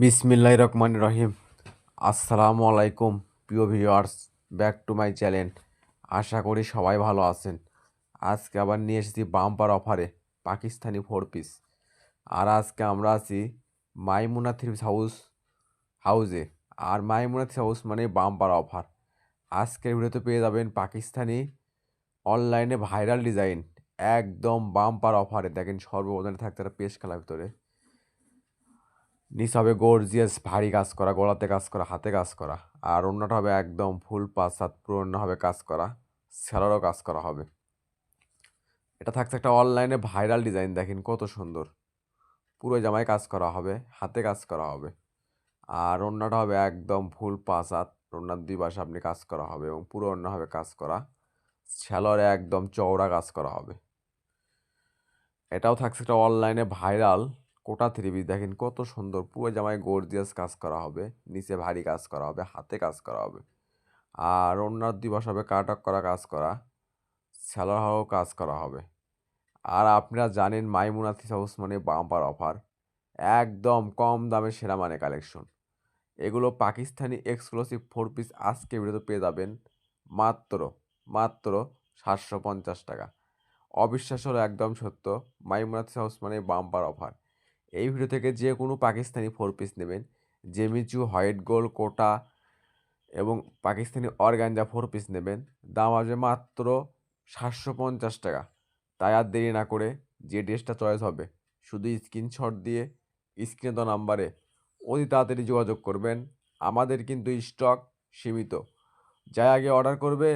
বিসমিল্লাহির রহমানির রহিম। আসসালামু আলাইকুম প্রিয় viewers, back to my channel. আশা করি সবাই ভালো আছেন। আজকে আবার নিয়ে এসেছি বাম্পার অফারে পাকিস্তানি 4 পিস। আর আজকে আমরা আছি মাইমুনা থ্রি হাউসে। আর মাইমুনা থ্রি হাউস মানে বাম্পার অফার। আজকের ভিডিওতে পেয়ে যাবেন পাকিস্তানি অনলাইনে ভাইরাল ডিজাইন একদম বাম্পার অফারে। দেখেন সর্বপ্রথমে থাকতে একটা পেশ খেলার ভিতরে নিচ হবে গর্জিয়াস ভারী কাজ করা, গলাতে কাজ করা, হাতে কাজ করা। আর অন্যটা হবে একদম ফুল পাঁচ হাত পুরো অন্য হবে কাজ করা, স্যালোরও কাজ করা হবে। এটা থাকছে একটা অনলাইনে ভাইরাল ডিজাইন, দেখেন কত সুন্দর। পুরো জামায় কাজ করা হবে, হাতে কাজ করা হবে। আর অন্যটা হবে একদম ফুল পাঁচ হাত, অন্যার দুই পাশে আপনি কাজ করা হবে এবং পুরো অন্য হবে কাজ করা, স্যালোরে একদম চওড়া কাজ করা হবে। এটাও থাকছে একটা অনলাইনে ভাইরাল কোটা থ্রি পিস, দেখেন কত সুন্দর। পুরো জামায় গর্জিয়াস কাজ করা হবে, নিচে ভারী কাজ করা হবে, হাতে কাজ করা হবে। আর অন্যার দিবস হবে কাটক করা কাজ করা, স্যালোয়ারও কাজ করা হবে। আর আপনারা জানেন মাইমুনা থ্রি হাউস মানে বাম্পার অফার, একদম কম দামে সেরা মানে কালেকশন। এগুলো পাকিস্তানি এক্সক্লুসিভ 4 পিস আজকে ভিডিওতে পেয়ে যাবেন মাত্র মাত্র 750 টাকা। অবিশ্বাস হলো একদম সত্য, মাইমুনা থ্রি হাউস মানে বাম্পার অফার। এই ভিডিও থেকে যে কোনো পাকিস্তানি 4 পিস নেবেন, জেমিচু, হোয়াইট গোল্ড, কোটা এবং পাকিস্তানি অর্গানজা 4 পিস নেবেন, দাম আসবে মাত্র 750 টাকা। তাই আর দেরি না করে যে ড্রেসটা চয়েস হবে শুধু স্ক্রিনশট দিয়ে স্ক্রিনে দেওয়া নাম্বারে অতি তাড়াতাড়ি যোগাযোগ করবেন। আমাদের কিন্তু স্টক সীমিত। যাই আগে অর্ডার করবে,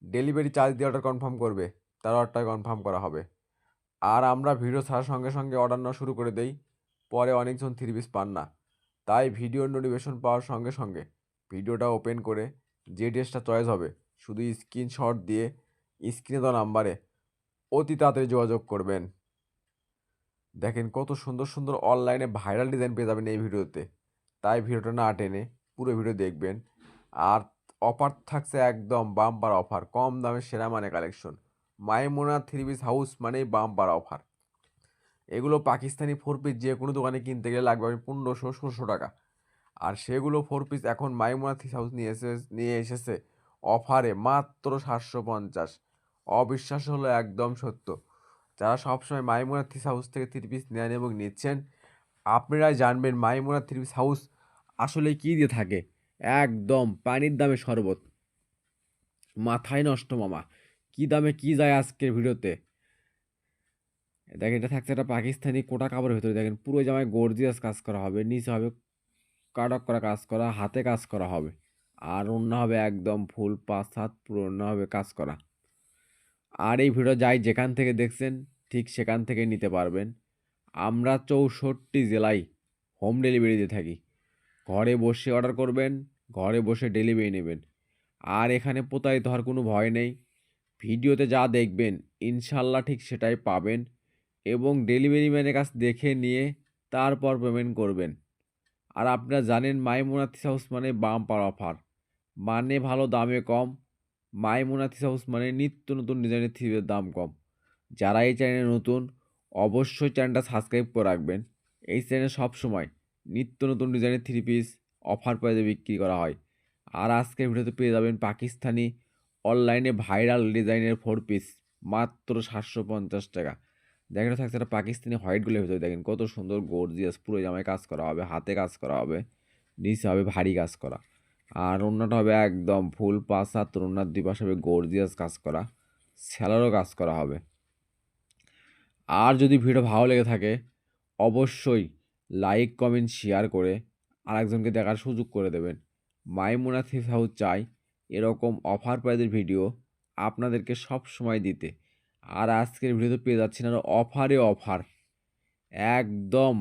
ডেলিভারি চার্জ দিয়ে অর্ডার কনফার্ম করবে, তার অর্ডারটা কনফার্ম করা হবে। আর আমরা ভিডিও ছাড়ার সঙ্গে সঙ্গে অর্ডার নেওয়া শুরু করে দেই, পরে অনেকজন 3 পিস পান না। তাই ভিডিওর নোটিফিকেশন পাওয়ার সঙ্গে সঙ্গে ভিডিওটা ওপেন করে যে ড্রেসটা চয়েস হবে শুধু স্ক্রিনশট দিয়ে স্ক্রিনে দেওয়া নাম্বারে অতি তাড়াতাড়ি যোগাযোগ করবেন। দেখেন কত সুন্দর সুন্দর অনলাইনে ভাইরাল ডিজাইন পেয়ে যাবেন এই ভিডিওতে। তাই ভিডিওটা না টেনে পুরো ভিডিও দেখবেন। আর অফার থাকছে একদম বাম্পার অফার, কম দামে সেরা মানে কালেকশন। মাইমুনা থ্রি পিস হাউস মানেই বাম্পার অফার। এগুলো পাকিস্তানি 4 পিস যে কোনো দোকানে কিনতে গেলে লাগবে 1500-1600 টাকা। আর সেগুলো 4 পিস এখন মাইমুনা থ্রি হাউস নিয়ে এসেছে অফারে মাত্র 750। অবিশ্বাস হলো একদম সত্য। যারা সবসময় মাইমুনা থ্রি হাউস থেকে 3 পিস নেন এবং নিচ্ছেন, আপনারাই জানবেন মাইমুনা থ্রি পিস হাউস আসলে কী দিয়ে থাকে। একদম পানির দামে শরবত, মাথায় নষ্ট মামা। কী দামে কী যায় আজকের ভিডিওতে। দেখেন এটা থাকছে একটা পাকিস্তানি কোটা কাপড়ের ভিতরে, দেখেন পুরো জামায় গর্জিয়াস কাজ করা হবে, নিচে হবে কাটক করা কাজ করা, হাতে কাজ করা হবে। আর অন্য হবে একদম ফুল পাঁচ হাত, পুরো অন্য হবে কাজ করা। আর এই ভিডিও যাই যেখান থেকে দেখছেন ঠিক সেখান থেকে নিতে পারবেন। আমরা 64 জেলায় হোম ডেলিভারি দিয়ে থাকি। ঘরে বসে অর্ডার করবেন, ঘরে বসে ডেলিভারি নেবেন। আর এখানে প্রতারিত হওয়ার কোনো ভয় নেই। ভিডিওতে যা দেখবেন ইনশাল্লাহ ঠিক সেটাই পাবেন এবং ডেলিভারি ম্যানের কাছ দেখে নিয়ে তারপর পেমেন্ট করবেন। আর আপনারা জানেন মাইমুনা থ্রি হাউস মানে বাম্পার অফার, মানে ভালো দামে কম। মাইমুনা থ্রি হাউস মানে নিত্য নতুন ডিজাইনের থ্রিপের দাম কম। যারা এই চ্যানেলে নতুন অবশ্যই চ্যানেলটা সাবস্ক্রাইব করে রাখবেন। এই চ্যানেলে সবসময় নিত্য নতুন ডিজাইনের 3 পিস অফার প্রাইসে বিক্রি করা হয়। আর আজকের ভিডিওতে পেয়ে যাবেন পাকিস্তানি অনলাইনে ভাইরাল ডিজাইনের 4 পিস মাত্র 750 টাকা। দেখেন থাকছে একটা পাকিস্তানি হোয়াইট গোলের ভিতরে, দেখেন কত সুন্দর গর্জিয়াস, পুরো জামায় কাজ করা হবে, হাতে কাজ করা হবে, নিচে হবে ভারী কাজ করা। আর অন্যটা হবে একদম ফুল পাঁচ হাত, অন্যার দুই পাশে হবে গর্জিয়াস কাজ করা, স্যালোরও কাজ করা হবে। আর যদি ভিডিও ভালো লেগে থাকে অবশ্যই লাইক কমেন্ট শেয়ার করে আরেকজনকে দেখার সুযোগ করে দেবেন। মাইমুনা থিফ হাউস চাই এরকম অফার প্রাইজের ভিডিও আপনাদেরকে সব সময় দিতে। আর আজকের ভিডিওতে পেয়ে যাচ্ছেন আরও অফারে অফার, একদম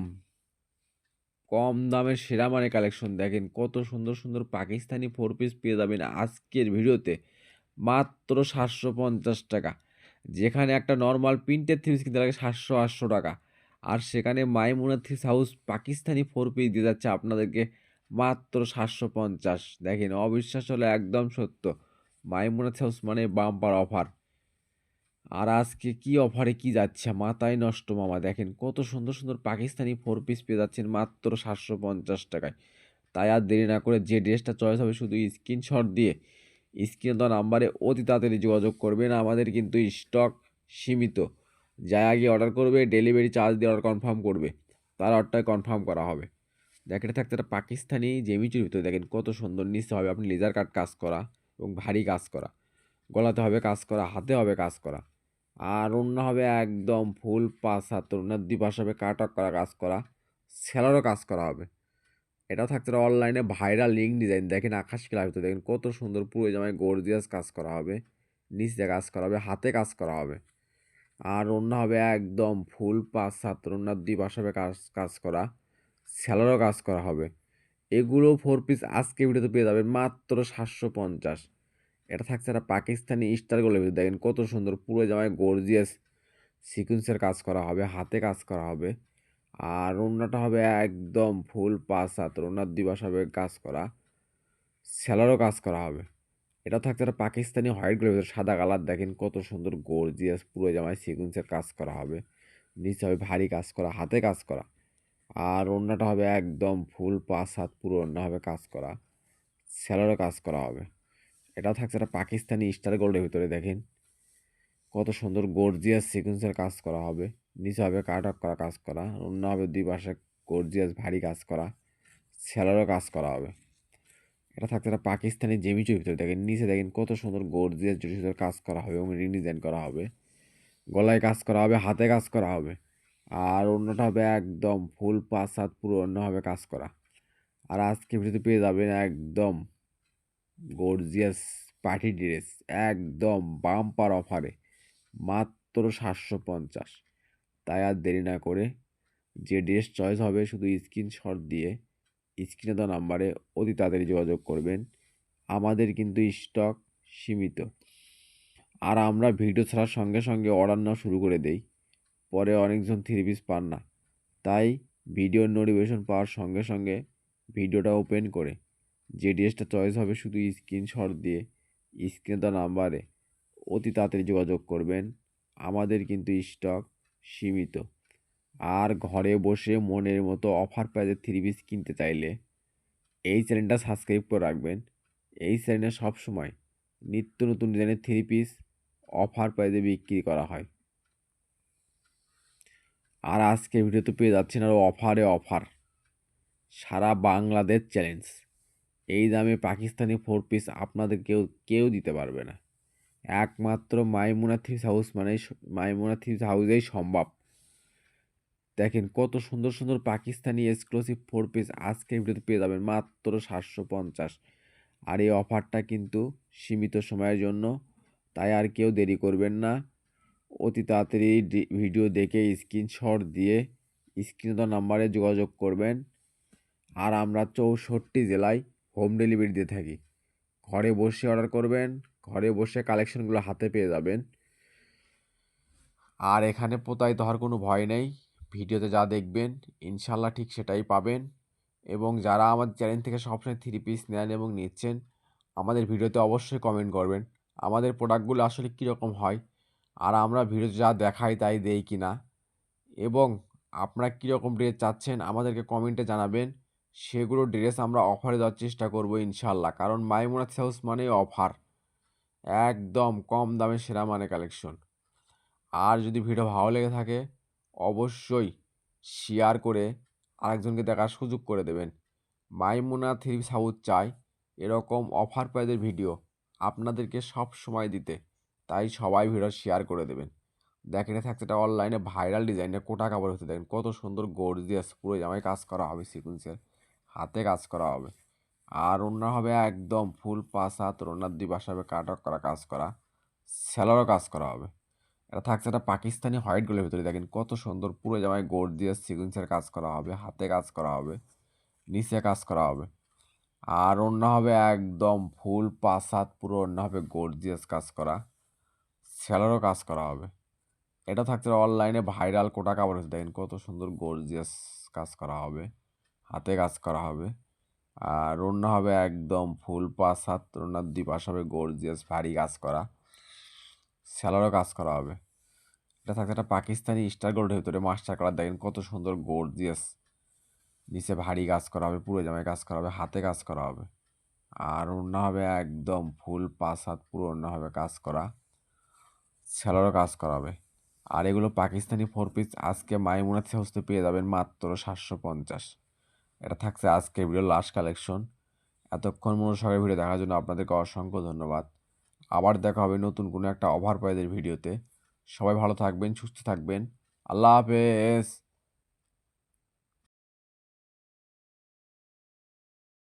কম দামের সেরা মানে কালেকশন। দেখেন কত সুন্দর সুন্দর পাকিস্তানি 4 পিস পেয়ে যাবেন আজকের ভিডিওতে মাত্র 750 টাকা। যেখানে একটা নর্মাল প্রিন্টের থ্রি পিস কিনতে লাগে 700-800 টাকা, আর সেখানে মাইমুনা থ্রি হাউস পাকিস্তানি 4 পিস দিয়ে যাচ্ছে আপনাদেরকে মাত্র 750। দেখেন অবিশ্বাস হলে একদম সত্য, মাইমুনা থ্রি হাউস মানে বাম্পার অফার। আর আজকে কি অফারে কি যাচ্ছে মাথায় নষ্ট মামা, দেখেন কত সুন্দর সুন্দর পাকিস্তানি 4 পিস পেয়ে যাচ্ছেন মাত্র 750 টাকায়। তাই আর দেরি না করে যে ড্রেসটা চয়েস হবে শুধু স্ক্রিনশট দিয়ে স্ক্রিনে দেওয়া নাম্বারে অতি তাড়াতাড়ি যোগাযোগ করবেন। আমাদের কিন্তু স্টক সীমিত। যাই আগে অর্ডার করবে ডেলিভারি চার্জ দিয়ে অর্ডার কনফার্ম করবে, তার অর্ডারটা কনফার্ম করা হবে। দেখেন থাকতে একটা পাকিস্তানি জেমিচুর ভিতরে দেখেন কত সুন্দর, নিচে হবে আপনি লেজার কাট কাজ করা এবং ভারী কাজ করা, গলাতে হবে কাজ করা, হাতে হবে কাজ করা, আর অন্য হবে একদম ফুল 5 হাত ওড়নার দুপাশ হবে কাটক করা কাজ করা, সেলারও কাজ করা হবে। এটাও থাকছে অনলাইনে ভাইরাল লিঙ্ক ডিজাইন, দেখেন আকাশ কালার ভিতরে দেখেন কত সুন্দর পুরো জামায় গর্জিয়াস কাজ করা হবে, নিচে কাজ করা হবে, হাতে কাজ করা হবে। আর অন্য হবে একদম ফুল 5 হাত ওড়নার দুপাশ হবে কাজ কাজ করা, সেলারও কাজ করা হবে। এগুলো 4 পিস আজকে ভিডিওতে পেয়ে যাবেন মাত্র 750। এটা থাকছে একটা পাকিস্তানি স্টারগুলোর ভিতরে দেখেন কত সুন্দর পুরো জামায় গর্জিয়াস সিকুয়েন্সের কাজ করা হবে, হাতে কাজ করা হবে। আর ওড়নাটা হবে একদম ফুল 5 হাত ওড়নার দুপাশ হবে কাজ করা, সেলারও কাজ করা হবে। এটা থাকছে একটা পাকিস্তানি হোয়াইটগুলোর ভিতরে সাদা কালার, দেখেন কত সুন্দর গর্জিয়াস পুরো জামায় সিকুয়েন্সের কাজ করা হবে, নিচে হবে ভারী কাজ করা, হাতে কাজ করা। আর ওড়নাটা হবে একদম ফুল 5 হাত পুরো ওড়না হবে কাজ করা, সেলারও কাজ করা হবে। এটা থাকছে একটা পাকিস্তানি স্টার গোল্ডের ভিতরে দেখেন কত সুন্দর গর্জিয়াস সিকুয়েন্সের কাজ করা হবে, নিচে হবে কাটক করা কাজ করা, অন্য হবে দুই পাশে গর্জিয়াস ভারী কাজ করা, সেলারও কাজ করা হবে। এটা থাকছে একটা পাকিস্তানি জেমিচুর ভিতরে দেখেন নিচে দেখেন কত সুন্দর গর্জিয়াস জুটি সুতোর কাজ করা হবে এবং রিং ডিজাইন করা হবে, গলায় কাজ করা হবে, হাতে কাজ করা হবে। আর অন্যটা হবে একদম ফুল 5 হাত পুরো অন্য হবে কাজ করা। আর আজকে ভিডিওতে পেয়ে যাবেন একদম গর্জিয়াস পার্টি ড্রেস একদম বাম্পার অফারে মাত্র 750। তাই আর দেরি না করে যে ড্রেস চয়েস হবে শুধু স্ক্রিনশট দিয়ে স্ক্রিনে দেওয়া নাম্বারে অতি তাড়াতাড়ি যোগাযোগ করবেন। আমাদের কিন্তু স্টক সীমিত। আর আমরা ভিডিও ছাড়ার সঙ্গে সঙ্গে অর্ডার নেওয়া শুরু করে দেই, পরে অনেকজন 3 পিস পান না। তাই ভিডিওর নোটিফিকেশন পাওয়ার সঙ্গে সঙ্গে ভিডিওটা ওপেন করে যে ড্রেসটা চয়েস হবে শুধু স্ক্রিনশট দিয়ে স্ক্রিনে দেওয়া নাম্বারে অতি তাড়াতাড়ি যোগাযোগ করবেন। আমাদের কিন্তু স্টক সীমিত। আর ঘরে বসে মনের মতো অফার প্রাইজে 3 পিস কিনতে চাইলে এই চ্যানেলটা সাবস্ক্রাইব করে রাখবেন। এই চ্যানেলে সবসময় নিত্য নতুন ডিজাইনের 3 পিস অফার প্রাইজে বিক্রি করা হয়। আর আজকে ভিডিওতে পেয়ে যাচ্ছেন আরও অফারে অফার, সারা বাংলাদেশ চ্যালেঞ্জ। এই দামে পাকিস্তানি 4 পিস আপনাদের কেউ কেউ দিতে পারবে না। একমাত্র মাইমুনা থ্রিপস হাউস মানে মাইমুনা থ্রিপস হাউসেই সম্ভব। দেখেন কত সুন্দর সুন্দর পাকিস্তানি এক্সক্লুসিভ 4 পিস আজকের ভিডিওতে পেয়ে যাবেন মাত্র 750। আর এই অফারটা কিন্তু সীমিত সময়ের জন্য, তাই আর কেউ দেরি করবেন না। অতি তাড়াতাড়ি ভিডিও দেখে স্ক্রিনশট দিয়ে স্ক্রিনে দেওয়া নাম্বারে যোগাযোগ করবেন। আর আমরা 64 জেলায় হোম ডেলিভারি দিয়ে থাকি। ঘরে বসে অর্ডার করবেন, ঘরে বসে কালেকশনগুলো হাতে পেয়ে যাবেন। আর এখানে প্রতারিত হওয়ার কোনো ভয় নেই, ভিডিওতে যা দেখবেন ইনশাল্লাহ ঠিক সেটাই পাবেন। এবং যারা আমাদের চ্যানেল থেকে সবসময় 3 পিস নেন এবং নিচ্ছেন, আমাদের ভিডিওতে অবশ্যই কমেন্ট করবেন আমাদের প্রোডাক্টগুলো আসলে কীরকম হয়, আর আমরা ভিডিওতে যা দেখাই তাই দেই কি না, এবং আপনারা কীরকম ড্রেস চাচ্ছেন আমাদেরকে কমেন্টে জানাবেন। সেগুলো ড্রেস আমরা অফারে দেওয়ার চেষ্টা করব ইনশাল্লাহ, কারণ মাইমুনাথ হাউস মানেই অফার, একদম কম দামে সেরা মানে কালেকশন। আর যদি ভিডিও ভালো লেগে থাকে অবশ্যই শেয়ার করে আরেকজনকে দেখার সুযোগ করে দেবেন। মাইমুনা থ্রি সাউথ চাই এরকম অফার প্রাইজের ভিডিও আপনাদেরকে সব সময় দিতে, তাই সবাই ভিডিও শেয়ার করে দেবেন। দেখেন থাকছে এটা অনলাইনে ভাইরাল ডিজাইনে কোটা কাপড় হতে দেখেন কত সুন্দর গর্জিয়াস পুরো জামায় কাজ করা হবে, সিকুয়েন্সের হাতে কাজ করা হবে। আর ওড়না হবে একদম ফুল 5 হাত, ওড়নার দুই পাশে হবে কাটক করা কাজ করা, সেলারও কাজ করা হবে। এটা থাকছে একটা পাকিস্তানি হোয়াইটগুলোর ভিতরে দেখেন কত সুন্দর পুরো জামায় গর্জিয়াস সিকুয়েন্সের কাজ করা হবে, হাতে কাজ করা হবে, নিচে কাজ করা হবে। আর ওড়না হবে একদম ফুল 5 হাত পুরো ওড়না হবে গর্জিয়াস কাজ করা, সেলারও কাজ করা হবে। এটা থাকছে অনলাইনে ভাইরাল কোটা কাপড় দেখেন কত সুন্দর গর্জিয়াস কাজ করা হবে, হাতে কাজ করা হবে। আর ওড়না হবে একদম ফুল 5 হাত, ওড়নার দুই পাশ হবে গর্জিয়াস ভারী কাজ করা, স্যালোরও কাজ করা হবে। এটা থাকছে একটা পাকিস্তানি স্টার গোল্ডের ভিতরে মাস্টার কালার, দেখেন কত সুন্দর গর্জিয়াস। নিচে ভারী কাজ করা হবে, পুরো জামায় কাজ করা হবে, হাতে কাজ করা হবে। আর ওড়না হবে একদম ফুল 5 হাত, পুরো ওড়না হবে কাজ করা, স্যালোরও কাজ করা হবে। আর এগুলো পাকিস্তানি 4 পিস আজকে মাইমুনা হাউসে পেয়ে যাবেন মাত্র 750। এটা থাকছে আজকে ভিডিওর লাস্ট কালেকশন। এতক্ষণ মনোযোগের ভিডিও দেখার জন্য আপনাদেরকে অসংখ্য ধন্যবাদ। আবার দেখা হবে নতুন কোনো একটা ওভার প্রাইজের ভিডিওতে। সবাই ভালো থাকবেন, সুস্থ থাকবেন। আল্লাহ হাফেজ।